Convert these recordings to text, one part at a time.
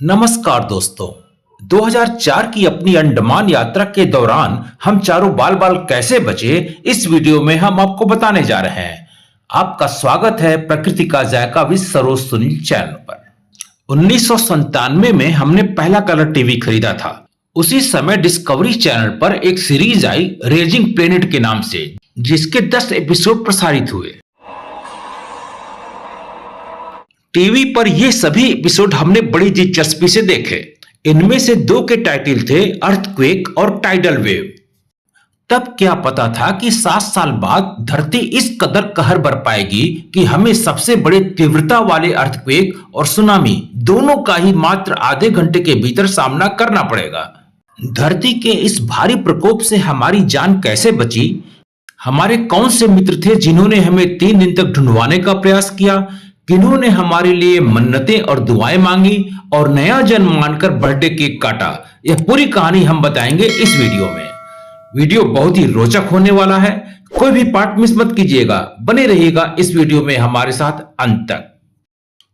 नमस्कार दोस्तों। 2004 की अपनी अंडमान यात्रा के दौरान हम चारों बाल बाल कैसे बचे, इस वीडियो में हम आपको बताने जा रहे हैं। आपका स्वागत है प्रकृति का जायका विद सरोज सुनील चैनल पर। 1997 में हमने पहला कलर टीवी खरीदा था। उसी समय डिस्कवरी चैनल पर एक सीरीज आई रेजिंग प्लेनेट के नाम से, जिसके 10 एपिसोड प्रसारित हुए। टीवी पर ये सभी एपिसोड हमने बड़ी दिलचस्पी से देखे। इनमें से 2 के टाइटल थे अर्थक्वेक और टाइडल वेव। तब क्या पता था कि 7 साल बाद धरती इस कदर कहर बर पाएगी कि हमें सबसे बड़े तीव्रता वाले अर्थक्वेक और सुनामी दोनों का ही मात्र आधे घंटे के भीतर सामना करना पड़ेगा। धरती के इस भारी प्रकोप से हमारी जान कैसे बची? हमारे कौन से मित्र थे जिन्होंने हमें 3 दिन तक ढूंढवाने का प्रयास किया? किन्होंने हमारे लिए मन्नतें और दुआएं मांगी और नया जन्म मानकर बर्थडे केक काटा? यह पूरी कहानी हम बताएंगे इस वीडियो में। वीडियो बहुत ही रोचक होने वाला है, कोई भी पार्ट मिस मत कीजिएगा, बने रहिएगा इस वीडियो में हमारे साथ अंत तक।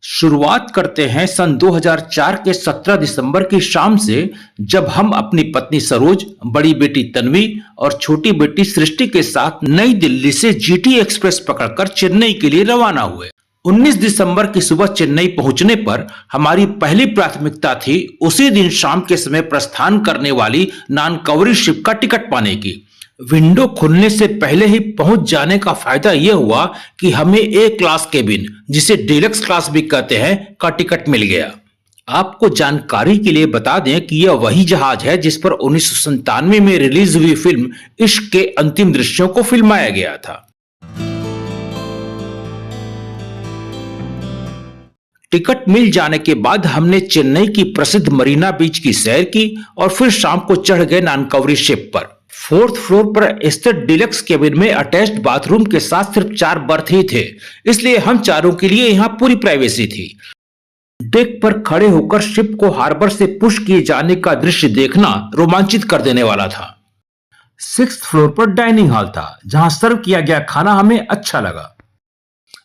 शुरुआत करते हैं सन 2004 के 17 दिसंबर की शाम से, जब हम अपनी पत्नी सरोज, बड़ी बेटी तन्वी और छोटी बेटी सृष्टि के साथ नई दिल्ली से जीटी एक्सप्रेस पकड़कर चेन्नई के लिए रवाना हुए। 19 दिसंबर की सुबह चेन्नई पहुंचने पर हमारी पहली प्राथमिकता थी उसी दिन शाम के समय प्रस्थान करने वाली नानकवरी शिप का टिकट पाने की। विंडो खुलने से पहले ही पहुंच जाने का फायदा यह हुआ कि हमें ए क्लास केबिन, जिसे डीलक्स क्लास भी कहते हैं, का टिकट मिल गया। आपको जानकारी के लिए बता दें कि यह वही जहाज है जिस पर 1997 में रिलीज हुई फिल्म इश्क के अंतिम दृश्यों को फिल्माया गया था। टिकट मिल जाने के बाद हमने चेन्नई की प्रसिद्ध मरीना बीच की सैर की और फिर शाम को चढ़ गए नानकवरी शिप पर। 4th फ्लोर पर स्थित डीलक्स केबिन में अटैच्ड बाथरूम के साथ सिर्फ 4 बर्थ ही थे, इसलिए हम चारों के लिए यहाँ पूरी प्राइवेसी थी। डेक पर खड़े होकर शिप को हार्बर से पुश किए जाने का दृश्य देखना रोमांचित कर देने वाला था। 6th फ्लोर पर डाइनिंग हॉल था, जहां सर्व किया गया खाना हमें अच्छा लगा।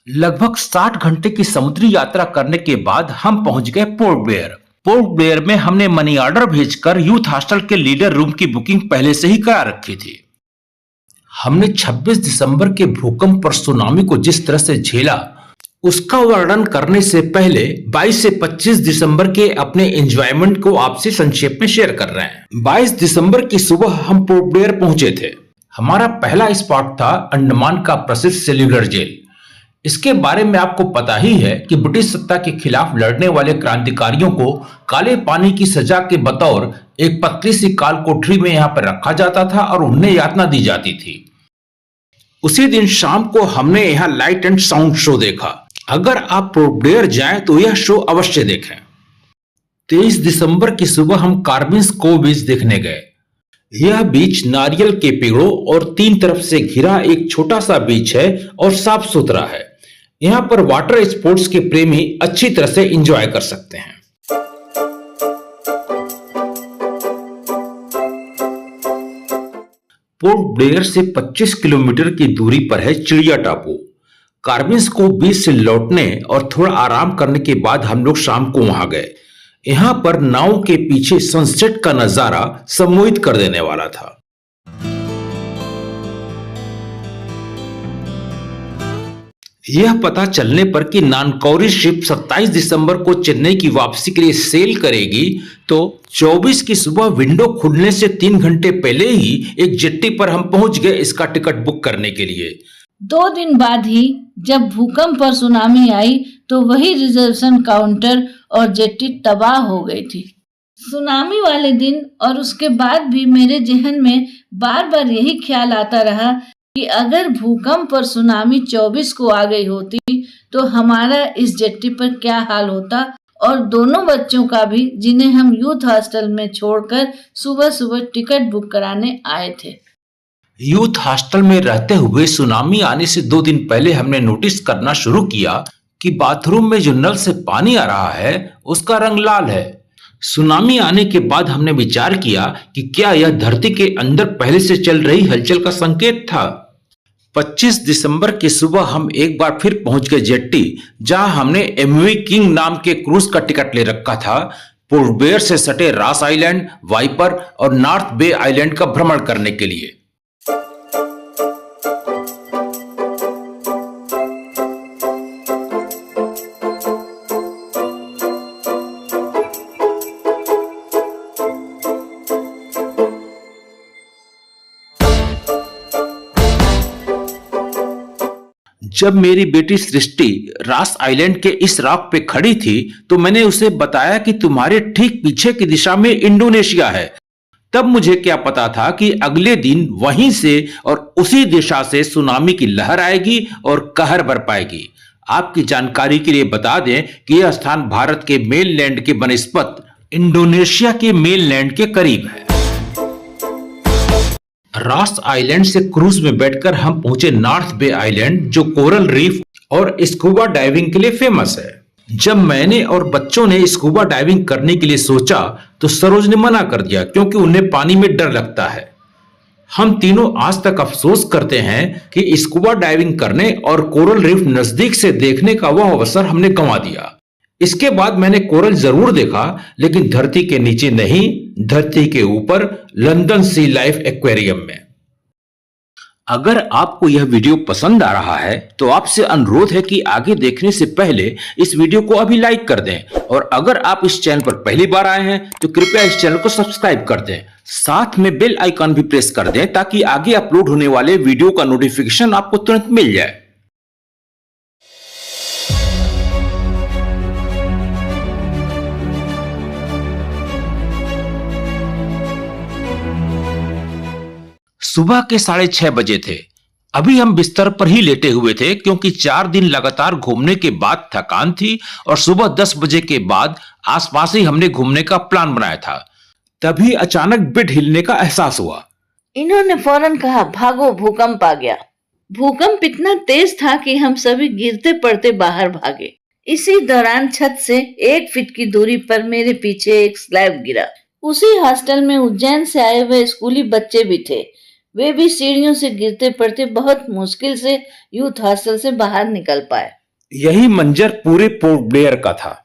लगभग 60 घंटे की समुद्री यात्रा करने के बाद हम पहुंच गए पोर्ट ब्लेयर। पोर्ट ब्लेयर में हमने मनी ऑर्डर भेजकर यूथ हॉस्टल के लीडर रूम की बुकिंग पहले से ही करा रखी थी। हमने 26 दिसंबर के भूकंप और सुनामी को जिस तरह से झेला, उसका वर्णन करने से पहले 22 से 25 दिसंबर के अपने एंजॉयमेंट को आपसे संक्षेप में शेयर कर रहे हैं। 22 दिसंबर की सुबह हम पोर्ट ब्लेयर पहुंचे थे। हमारा पहला स्पॉट था अंडमान का प्रसिद्ध सेल्युलर जेल। इसके बारे में आपको पता ही है कि ब्रिटिश सत्ता के खिलाफ लड़ने वाले क्रांतिकारियों को काले पानी की सजा के बतौर एक पतली सी काल कोठरी में यहाँ पर रखा जाता था और उन्हें यातना दी जाती थी। उसी दिन शाम को हमने यहाँ लाइट एंड साउंड शो देखा। अगर आप पोर्ट ब्लेयर जाएं तो यह शो अवश्य देखें। 23 दिसंबर की सुबह हम कार्बिन्स कोव बीच देखने गए। यह बीच नारियल के पेड़ों और 3 तरफ से घिरा एक छोटा सा बीच है और साफ सुथरा है। यहाँ पर वाटर स्पोर्ट्स के प्रेमी अच्छी तरह से एंजॉय कर सकते हैं। पोर्ट ब्लेयर से 25 किलोमीटर की दूरी पर है चिड़िया टापू। कार्बिन्स को बीच से लौटने और थोड़ा आराम करने के बाद हम लोग शाम को वहां गए। यहाँ पर नाव के पीछे सनसेट का नजारा सम्मोहित कर देने वाला था। यह पता चलने पर कि नानकवरी शिप 27 दिसंबर को चेन्नई की वापसी के लिए सेल करेगी, तो 24 की सुबह विंडो खुलने से 3 घंटे पहले ही एक जेट्टी पर हम पहुंच गए इसका टिकट बुक करने के लिए। 2 दिन बाद ही जब भूकंप और सुनामी आई तो वही रिजर्वेशन काउंटर और जेट्टी तबाह हो गई थी। सुनामी वाले दिन और उसके बाद भी मेरे जहन में बार बार यही ख्याल आता रहा कि अगर भूकंप और सुनामी 24 को आ गई होती तो हमारा इस जेट्टी पर क्या हाल होता, और दोनों बच्चों का भी, जिन्हें हम यूथ हॉस्टल में छोड़कर सुबह सुबह टिकट बुक कराने आए थे। यूथ हॉस्टल में रहते हुए सुनामी आने से 2 दिन पहले हमने नोटिस करना शुरू किया कि बाथरूम में जो नल से पानी आ रहा है उसका रंग लाल है। सुनामी आने के बाद हमने विचार किया कि क्या यह धरती के अंदर पहले से चल रही हलचल का संकेत था। 25 दिसंबर की सुबह हम एक बार फिर पहुंच गए जेट्टी, जहां हमने एमवी किंग नाम के क्रूज का टिकट ले रखा था। पोर्ट ब्लेयर से सटे रास आइलैंड, वाइपर और नॉर्थ बे आइलैंड का भ्रमण करने के लिए। जब मेरी बेटी सृष्टि रास आइलैंड के इस रॉक पे खड़ी थी तो मैंने उसे बताया कि तुम्हारे ठीक पीछे की दिशा में इंडोनेशिया है। तब मुझे क्या पता था कि अगले दिन वहीं से और उसी दिशा से सुनामी की लहर आएगी और कहर बरपाएगी। आपकी जानकारी के लिए बता दें कि यह स्थान भारत के मेनलैंड के बनिस्बत इंडोनेशिया के मेनलैंड के करीब है। रास आइलैंड से क्रूज में बैठकर हम पहुंचे नॉर्थ बे आइलैंड, जो कोरल रीफ और स्कूबा डाइविंग के लिए फेमस है। जब मैंने और बच्चों ने स्कूबा डाइविंग करने के लिए सोचा तो सरोज ने मना कर दिया क्योंकि उन्हें पानी में डर लगता है। हम तीनों आज तक अफसोस करते हैं कि स्कूबा डाइविंग करने और कोरल रीफ नजदीक से देखने का वह अवसर हमने गंवा दिया। इसके बाद मैंने कोरल जरूर देखा, लेकिन धरती के नीचे नहीं, धरती के ऊपर लंदन सी लाइफ एक्वेरियम में। अगर आपको यह वीडियो पसंद आ रहा है तो आपसे अनुरोध है कि आगे देखने से पहले इस वीडियो को अभी लाइक कर दें, और अगर आप इस चैनल पर पहली बार आए हैं तो कृपया इस चैनल को सब्सक्राइब कर दें। साथ में बेल आइकन भी प्रेस कर दें ताकि आगे अपलोड होने वाले वीडियो का नोटिफिकेशन आपको तुरंत मिल जाए। सुबह के 6:30 बजे थे। अभी हम बिस्तर पर ही लेटे हुए थे क्योंकि 4 दिन लगातार घूमने के बाद थकान थी और सुबह 10 बजे के बाद आसपास ही हमने घूमने का प्लान बनाया था। तभी अचानक बेड हिलने का एहसास हुआ। इन्होंने फौरन कहा, भागो, भूकंप आ गया। भूकंप इतना तेज था कि हम सभी गिरते पड़ते बाहर भागे। इसी दौरान छत से 1 फीट की दूरी पर मेरे पीछे एक स्लैब गिरा। उसी हॉस्टल में उज्जैन से आए हुए स्कूली बच्चे भी थे। वे भी सीढ़ियों से गिरते पड़ते बहुत मुश्किल से यूथ हॉस्टल से बाहर निकल पाए। यही मंजर पूरे पोर्ट ब्लेयर का था।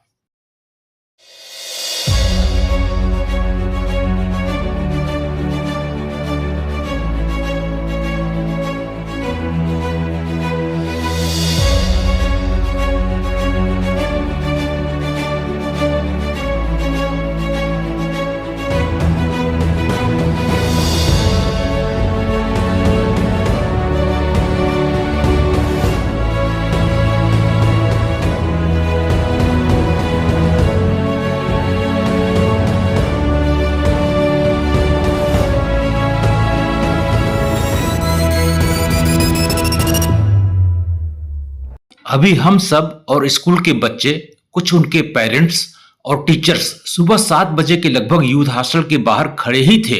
अभी हम सब और स्कूल के बच्चे, कुछ उनके पेरेंट्स और टीचर्स सुबह 7 बजे के लगभग यूथ हॉस्टल के बाहर खड़े ही थे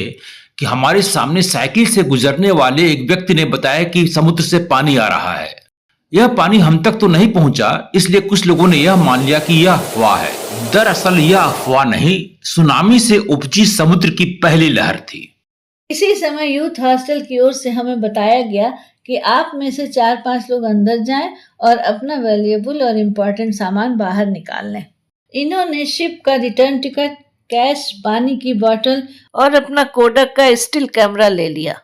कि हमारे सामने साइकिल से गुजरने वाले एक व्यक्ति ने बताया कि समुद्र से पानी आ रहा है। यह पानी हम तक तो नहीं पहुंचा, इसलिए कुछ लोगों ने यह मान लिया कि यह अफवाह है। दरअसल यह अफवाह नहीं, सुनामी से उपजी समुद्र की पहली लहर थी। इसी समय यूथ हॉस्टल की ओर से हमें बताया गया कि आप में से 4-5 लोग अंदर जाएं और अपना वैल्यूएबल और इम्पोर्टेंट सामान बाहर निकाल लें। इन्होंने शिप का रिटर्न टिकट, कैश, पानी की बोतल और अपना कोडक का स्टिल कैमरा ले लिया।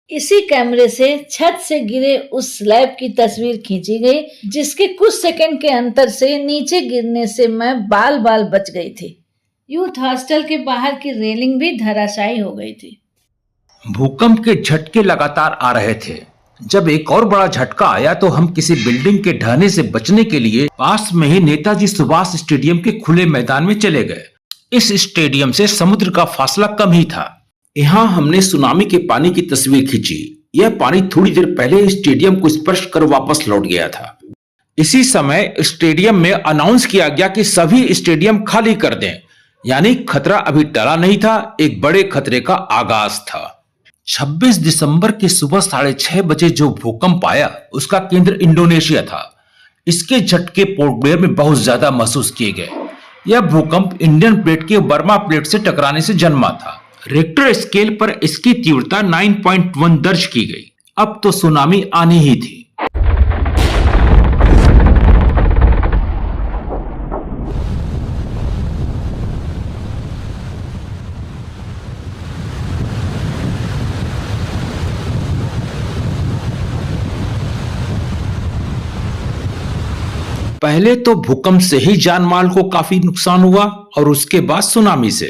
इसी कैमरे से छत से गिरे उस स्लैब की तस्वीर खींची गई, जिसके कुछ सेकंड के अंतर से नीचे गिरने से मैं बाल बाल बच गई थी। यूथ हॉस्टल के बाहर की रेलिंग भी धराशायी हो गई थी। भूकंप के झटके लगातार आ रहे थे। जब एक और बड़ा झटका आया तो हम किसी बिल्डिंग के ढहने से बचने के लिए पास में ही नेताजी सुभाष स्टेडियम के खुले मैदान में चले गए। इस स्टेडियम से समुद्र का फासला कम ही था। यहाँ हमने सुनामी के पानी की तस्वीर खींची। यह पानी थोड़ी देर पहले स्टेडियम को स्पर्श कर वापस लौट गया था। इसी समय स्टेडियम में अनाउंस किया गया कि सभी स्टेडियम खाली कर दें, यानी खतरा अभी टला नहीं था, एक बड़े खतरे का आगाज था। 26 दिसंबर की सुबह 6:30 बजे जो भूकंप आया उसका केंद्र इंडोनेशिया था। इसके झटके पोर्ट ब्लेयर में बहुत ज्यादा महसूस किए गए। यह भूकंप इंडियन प्लेट के बर्मा प्लेट से टकराने से जन्मा था। रिक्टर स्केल पर इसकी तीव्रता 9.1 दर्ज की गई। अब तो सुनामी आनी ही थी। पहले तो भूकंप से ही जान माल को काफी नुकसान हुआ और उसके बाद सुनामी से।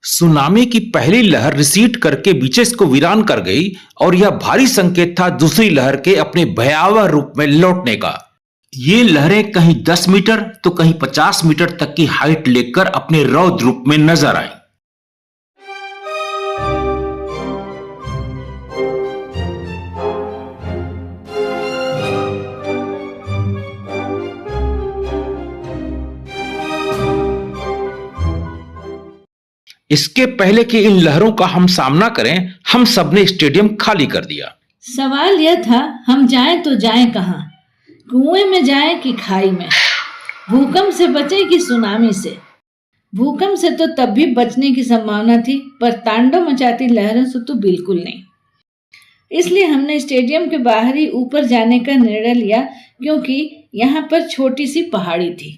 सुनामी की पहली लहर रिसीड करके बीचेस को वीरान कर गई और यह भारी संकेत था दूसरी लहर के अपने भयावह रूप में लौटने का। ये लहरें कहीं 10 मीटर तो कहीं 50 मीटर तक की हाइट लेकर अपने रौद्र रूप में नजर आई। इसके पहले कि इन लहरों का हम सामना करें, हम सबने स्टेडियम खाली कर दिया। सवाल यह था, हम जाएं तो जाएं कहां? कुएं में जाएं कि खाई में? भूकंप से बचे कि सुनामी से? भूकंप से तो तब भी बचने की संभावना थी, पर तांडव मचाती लहरों से तो बिल्कुल नहीं। इसलिए हमने स्टेडियम के बाहर ही ऊपर जाने का निर्णय लिया, क्योंकि यहाँ पर छोटी सी पहाड़ी थी।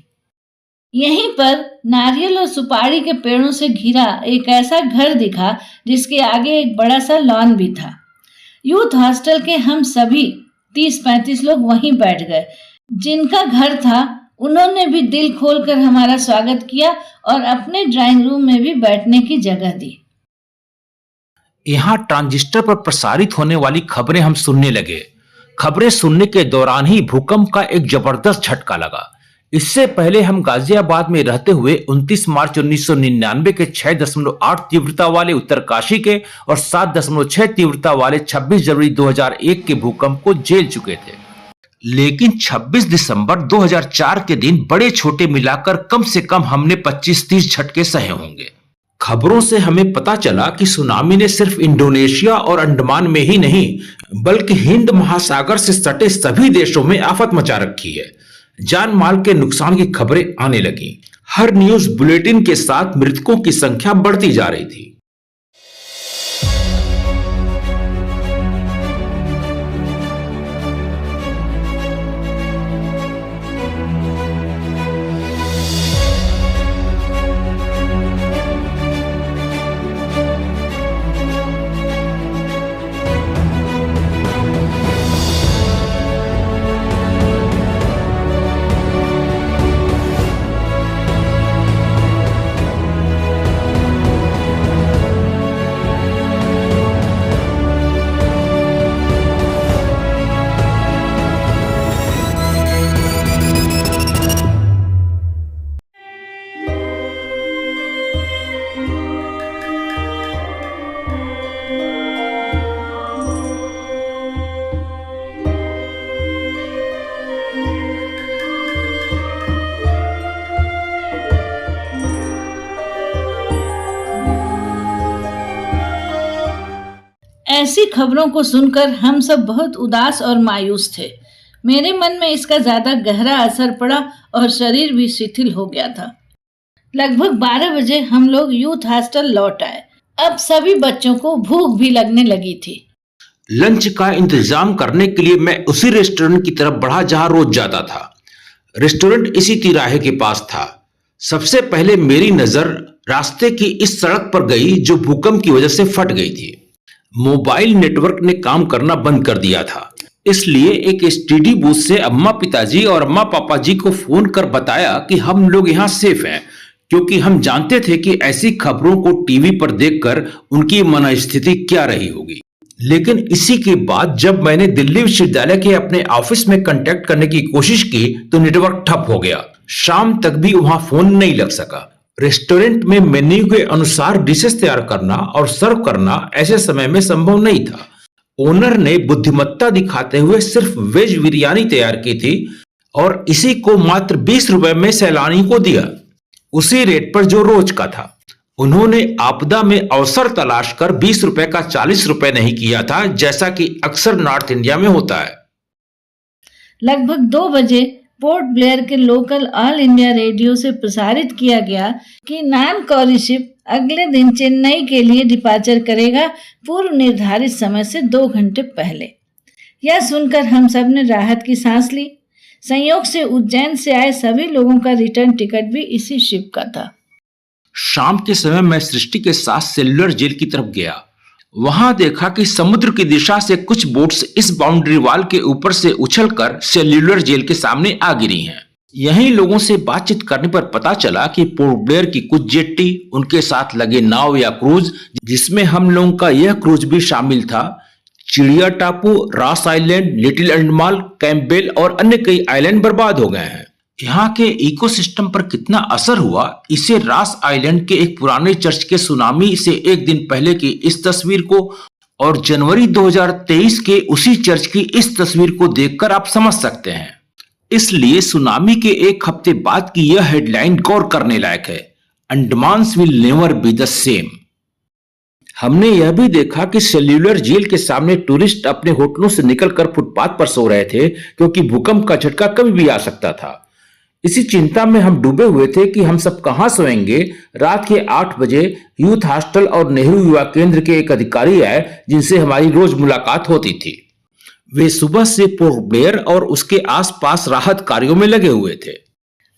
यहीं पर नारियल और सुपारी के पेड़ों से घिरा एक ऐसा घर दिखा जिसके आगे एक बड़ा सा लॉन भी था। यूथ हॉस्टल के हम सभी 30-35 लोग वहीं बैठ गए। जिनका घर था उन्होंने भी दिल खोलकर हमारा स्वागत किया और अपने ड्राइंग रूम में भी बैठने की जगह दी। यहाँ ट्रांजिस्टर पर प्रसारित होने वाली खबरें हम सुनने लगे। खबरें सुनने के दौरान ही भूकंप का एक जबरदस्त झटका लगा। इससे पहले हम गाजियाबाद में रहते हुए 29 मार्च 1999 के 6.8 तीव्रता वाले उत्तरकाशी के और 7.6 तीव्रता वाले 26 जनवरी 2001 के भूकंप को झेल चुके थे। लेकिन 26 दिसंबर 2004 के दिन बड़े छोटे मिलाकर कम से कम हमने 25-30 झटके सहे होंगे। खबरों से हमें पता चला कि सुनामी ने सिर्फ इंडोनेशिया और अंडमान में ही नहीं बल्कि हिंद महासागर से सटे सभी देशों में आफत मचा रखी है। जान माल के नुकसान की खबरें आने लगी। हर न्यूज बुलेटिन के साथ मृतकों की संख्या बढ़ती जा रही थी। ऐसी खबरों को सुनकर हम सब बहुत उदास और मायूस थे। मेरे मन में इसका ज्यादा गहरा असर पड़ा और शरीर भी शिथिल हो गया था। लगभग 12 बजे हम लोग यूथ हॉस्टल लौट आए। अब सभी बच्चों को भूख भी लगने लगी थी। लंच का इंतजाम करने के लिए मैं उसी रेस्टोरेंट की तरफ बढ़ा जहां रोज जाता था। रेस्टोरेंट इसी तिराहे के पास था। सबसे पहले मेरी नजर रास्ते की इस सड़क पर गई जो भूकंप की वजह से फट गई थी। मोबाइल नेटवर्क ने काम करना बंद कर दिया था, इसलिए एक एसटीडी बूथ से अम्मा पिताजी और अम्मा पापा जी को फोन कर बताया कि हम लोग यहाँ सेफ हैं, क्योंकि हम जानते थे कि ऐसी खबरों को टीवी पर देखकर उनकी मनस्थिति क्या रही होगी। लेकिन इसी के बाद जब मैंने दिल्ली विश्वविद्यालय के अपने ऑफिस में कांटेक्ट करने की कोशिश की तो नेटवर्क ठप हो गया। शाम तक भी वहां फोन नहीं लग सका। रेस्टोरेंट में मेन्यू के अनुसार डिशेस तैयार करना और सर्व करना ऐसे समय में संभव नहीं था। ओनर ने बुद्धिमत्ता दिखाते हुए सिर्फ वेज बिरयानी तैयार की थी और इसी को मात्र 20 रुपए में सैलानी को दिया, उसी रेट पर जो रोज का था। उन्होंने आपदा में अवसर तलाश कर 20 रुपए का 40 रुपए नहीं किया था, जैसा कि अक्सर नॉर्थ इंडिया में होता है। लगभग 2 बजे पोर्ट ब्लेयर के लोकल ऑल इंडिया रेडियो से प्रसारित किया गया कि नानकौरी शिप अगले दिन चेन्नई के लिए डिपार्चर करेगा, पूर्व निर्धारित समय से 2 घंटे पहले। यह सुनकर हम सब ने राहत की सांस ली। संयोग से उज्जैन से आए सभी लोगों का रिटर्न टिकट भी इसी शिप का था। शाम के समय मैं सृष्टि के साथ सेल्युलर जेल की तरफ गया। वहां देखा कि समुद्र की दिशा से कुछ बोट्स इस बाउंड्री वॉल के ऊपर से उछलकर सेल्युलर जेल के सामने आ गिरी हैं। यहीं लोगों से बातचीत करने पर पता चला कि पोर्ट ब्लेयर की कुछ जेट्टी, उनके साथ लगे नाव या क्रूज, जिसमें हम लोगों का यह क्रूज भी शामिल था, चिड़िया टापू, Ross island, little Andaman, Campbell और अन्य कई आइलैंड बर्बाद हो गए हैं। यहाँ के इकोसिस्टम पर कितना असर हुआ, इसे रॉस आइलैंड के एक पुराने चर्च के सुनामी से एक दिन पहले की इस तस्वीर को और जनवरी 2023 के उसी चर्च की इस तस्वीर को देखकर आप समझ सकते हैं। इसलिए सुनामी के एक हफ्ते बाद की यह हेडलाइन गौर करने लायक है, Andamans will never be the same. हमने यह भी देखा कि सेल्युलर जेल के सामने टूरिस्ट अपने होटलों से निकलकर फुटपाथ पर सो रहे थे, क्योंकि भूकंप का झटका कभी भी आ सकता था। इसी चिंता में हम डूबे हुए थे कि हम सब कहां सोएंगे। रात के 8 बजे यूथ हॉस्टल और नेहरू युवा केंद्र के एक अधिकारी आए, जिनसे हमारी रोज मुलाकात होती थी। वे सुबह से पोर्ट ब्लेयर और उसके आसपास राहत कार्यों में लगे हुए थे।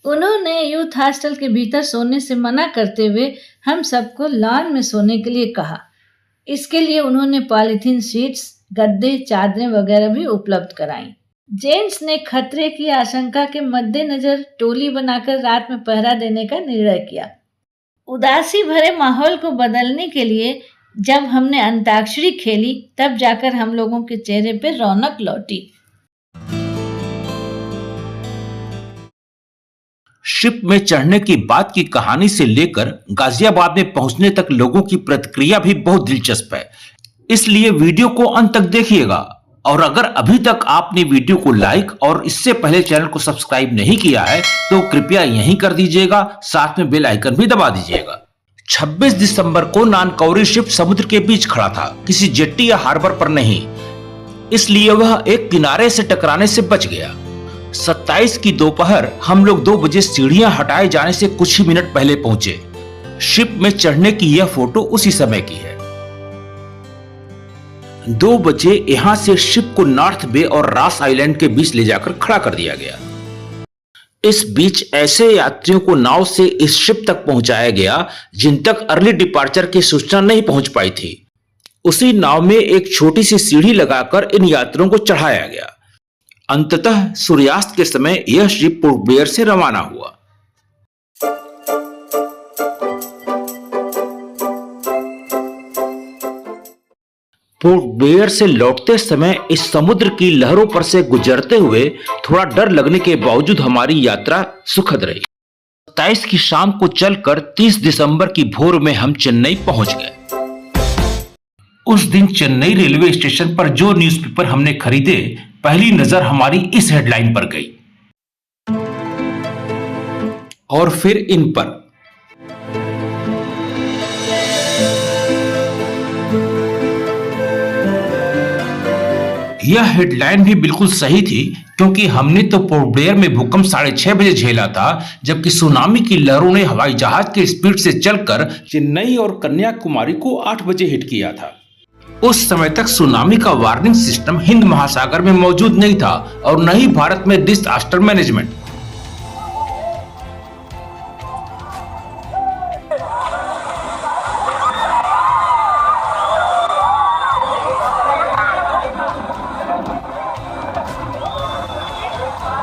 उन्होंने यूथ हॉस्टल के भीतर सोने से मना करते हुए हम सबको लॉन में सोने के लिए कहा। इसके लिए उन्होंने पॉलीथीन शीट्स, गद्दे, चादरें वगैरह भी उपलब्ध कराई। जेम्स ने खतरे की आशंका के मद्देनजर टोली बनाकर रात में पहरा देने का निर्णय किया। उदासी भरे माहौल को बदलने के लिए जब हमने अंताक्षरी खेली, तब जाकर हम लोगों के चेहरे पे रौनक लौटी। शिप में चढ़ने की बात की कहानी से लेकर गाजियाबाद में पहुंचने तक लोगों की प्रतिक्रिया भी बहुत दिलचस्प है, इसलिए वीडियो को अंत तक देखिएगा। और अगर अभी तक आपने वीडियो को लाइक और इससे पहले चैनल को सब्सक्राइब नहीं किया है तो कृपया यहीं कर दीजिएगा, साथ में बेल आइकन भी दबा दीजिएगा। 26 दिसंबर को नानकौरी शिप समुद्र के बीच खड़ा था, किसी जेट्टी या हार्बर पर नहीं, इसलिए वह एक किनारे से टकराने से बच गया। 27 की दोपहर हम लोग 2 बजे सीढ़ियां हटाए जाने से कुछ ही मिनट पहले पहुंचे। शिप में चढ़ने की यह फोटो उसी समय की है। 2 बजे यहां से शिप को नॉर्थ बे और रॉस आइलैंड के बीच ले जाकर खड़ा कर दिया गया। इस बीच ऐसे यात्रियों को नाव से इस शिप तक पहुंचाया गया जिन तक अर्ली डिपार्चर की सूचना नहीं पहुंच पाई थी। उसी नाव में एक छोटी सी सीढ़ी लगाकर इन यात्रियों को चढ़ाया गया। अंततः सूर्यास्त के समय यह शिप पोर्ट ब्लेयर से रवाना हुआ। पोर्ट ब्लेयर से लौटते समय इस समुद्र की लहरों पर से गुजरते हुए थोड़ा डर लगने के बावजूद हमारी यात्रा सुखद रही। 27 की शाम को चलकर 30 दिसंबर की भोर में हम चेन्नई पहुंच गए। उस दिन चेन्नई रेलवे स्टेशन पर जो न्यूज़पेपर हमने खरीदे, पहली नजर हमारी इस हेडलाइन पर गई और फिर इन पर। यह हेडलाइन भी बिल्कुल सही थी, क्योंकि हमने तो पोर्ट ब्लेयर में भूकंप 6:30 बजे झेला था, जबकि सुनामी की लहरों ने हवाई जहाज की स्पीड से चलकर चेन्नई और कन्याकुमारी को 8 बजे हिट किया था। उस समय तक सुनामी का वार्निंग सिस्टम हिंद महासागर में मौजूद नहीं था और न ही भारत में डिजास्टर मैनेजमेंट।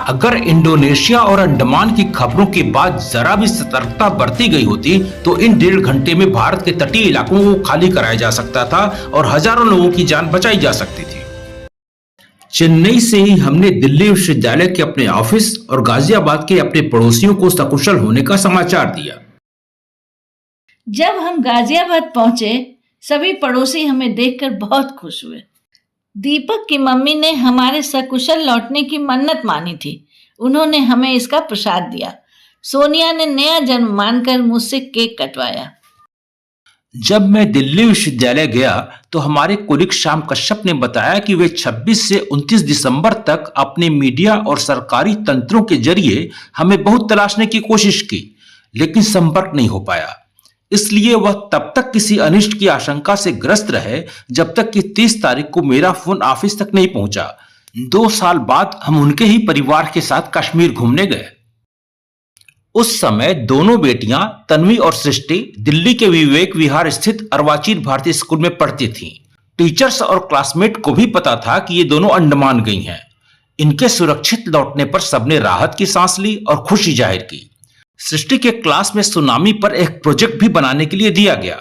अगर इंडोनेशिया और अंडमान की खबरों के बाद जरा भी सतर्कता बरती गई होती तो इन 1.5 घंटे में भारत के तटीय इलाकों को खाली कराया जा सकता था और हजारों लोगों की जान बचाई जा सकती थी। चेन्नई से ही हमने दिल्ली विश्वविद्यालय के अपने ऑफिस और गाजियाबाद के अपने पड़ोसियों को सकुशल होने का समाचार दिया। जब हम गाजियाबाद पहुंचे, सभी पड़ोसी हमें देखकर बहुत खुश हुए। दीपक की मम्मी ने हमारे सकुशल लौटने की मन्नत मानी थी। उन्होंने हमें इसका प्रसाद दिया। सोनिया ने नया जन्म मानकर मुझसे केक कटवाया। जब मैं दिल्ली विश्वविद्यालय गया तो हमारे कोलिग श्याम कश्यप ने बताया कि वे 26 से 29 दिसंबर तक अपने मीडिया और सरकारी तंत्रों के जरिए हमें बहुत तलाशने की कोशिश की, लेकिन संपर्क नहीं हो पाया। इसलिए वह तब तक किसी अनिष्ट की आशंका से ग्रस्त रहे जब तक कि 30 तारीख को मेरा फोन ऑफिस तक नहीं पहुंचा। 2 साल बाद हम उनके ही परिवार के साथ कश्मीर घूमने गए। उस समय दोनों बेटियां तन्वी और सृष्टि दिल्ली के विवेक विहार स्थित अर्वाचीन भारतीय स्कूल में पढ़ती थीं। टीचर्स और क्लासमेट को भी पता था कि ये दोनों अंडमान गई हैं। इनके सुरक्षित लौटने पर सबने राहत की सांस ली और खुशी जाहिर की। सृष्टि के क्लास में सुनामी पर एक प्रोजेक्ट भी बनाने के लिए दिया गया।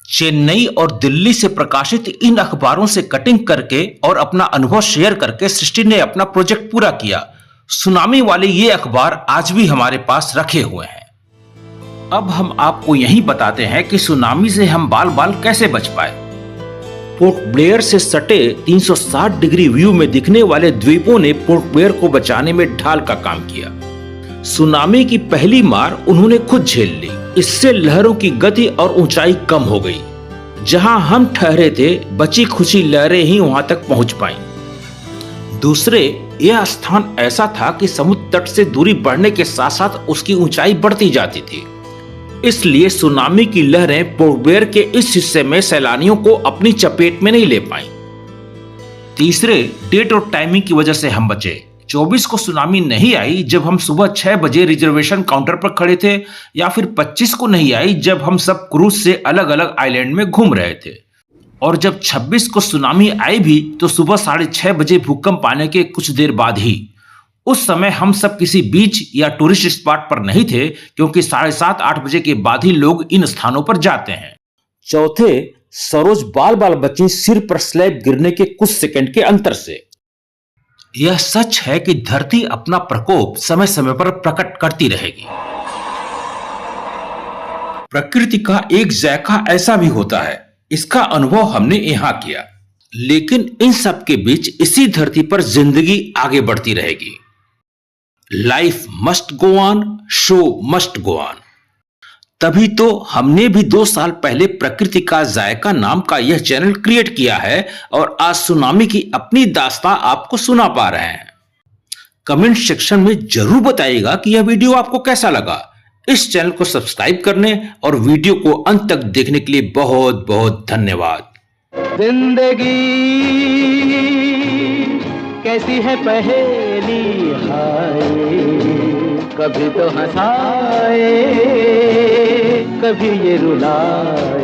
चेन्नई और दिल्ली से प्रकाशित इन अखबारों से कटिंग करके और अपना अनुभव शेयर करके सृष्टि ने अपना प्रोजेक्ट पूरा किया। सुनामी वाले ये अखबार आज भी हमारे पास रखे हुए हैं। अब हम आपको यही बताते हैं कि सुनामी से हम बाल बाल कैसे बच पाए। पोर्ट ब्लेयर से सटे 360 डिग्री व्यू में दिखने वाले द्वीपों ने पोर्ट ब्लेयर को बचाने में ढाल का काम किया। सुनामी की पहली मार उन्होंने खुद झेल ली। इससे लहरों की गति और ऊंचाई कम हो गई। जहां हम ठहरे थे, बची खुची लहरें ही वहां तक पहुंच पाईं। दूसरे, यह स्थान ऐसा था कि समुद्र तट से दूरी बढ़ने के साथ साथ उसकी ऊंचाई बढ़ती जाती थी। इसलिए सुनामी की लहरें पोर्ट ब्लेयर के इस हिस्से में सैलानियों को अपनी चपेट में नहीं ले पाईं। तीसरे, डेट और टाइमिंग की वजह से हम बचे। 24 को सुनामी नहीं आई जब हम सुबह 6 बजे रिजर्वेशन काउंटर पर खड़े थे, या फिर 25 को नहीं आई जब हम सब क्रूज से अलग अलग आइलैंड में घूम रहे थे। और जब 26 को सुनामी आई भी तो सुबह 6:30 बजे भूकंप आने के कुछ देर बाद ही। उस समय हम सब किसी बीच या टूरिस्ट स्पॉट पर नहीं थे, क्योंकि 7:30-8 बजे के बाद ही लोग इन स्थानों पर जाते हैं। चौथे, सरोज बाल बाल बची सिर पर स्लैब गिरने के कुछ सेकंड के अंतर से। यह सच है कि धरती अपना प्रकोप समय समय पर प्रकट करती रहेगी। प्रकृति का एक जायका ऐसा भी होता है, इसका अनुभव हमने यहां किया। लेकिन इन सब के बीच इसी धरती पर जिंदगी आगे बढ़ती रहेगी। Life must go on, show must go on. तभी तो हमने भी 2 साल पहले प्रकृति का जायका नाम का यह चैनल क्रिएट किया है और आज सुनामी की अपनी दास्तां आपको सुना पा रहे हैं। कमेंट सेक्शन में जरूर बताइएगा कि यह वीडियो आपको कैसा लगा। इस चैनल को सब्सक्राइब करने और वीडियो को अंत तक देखने के लिए बहुत बहुत धन्यवाद। जिंदगी कैसी है पहेली, हाय कभी तो हंसाए कभी ये रुलाए।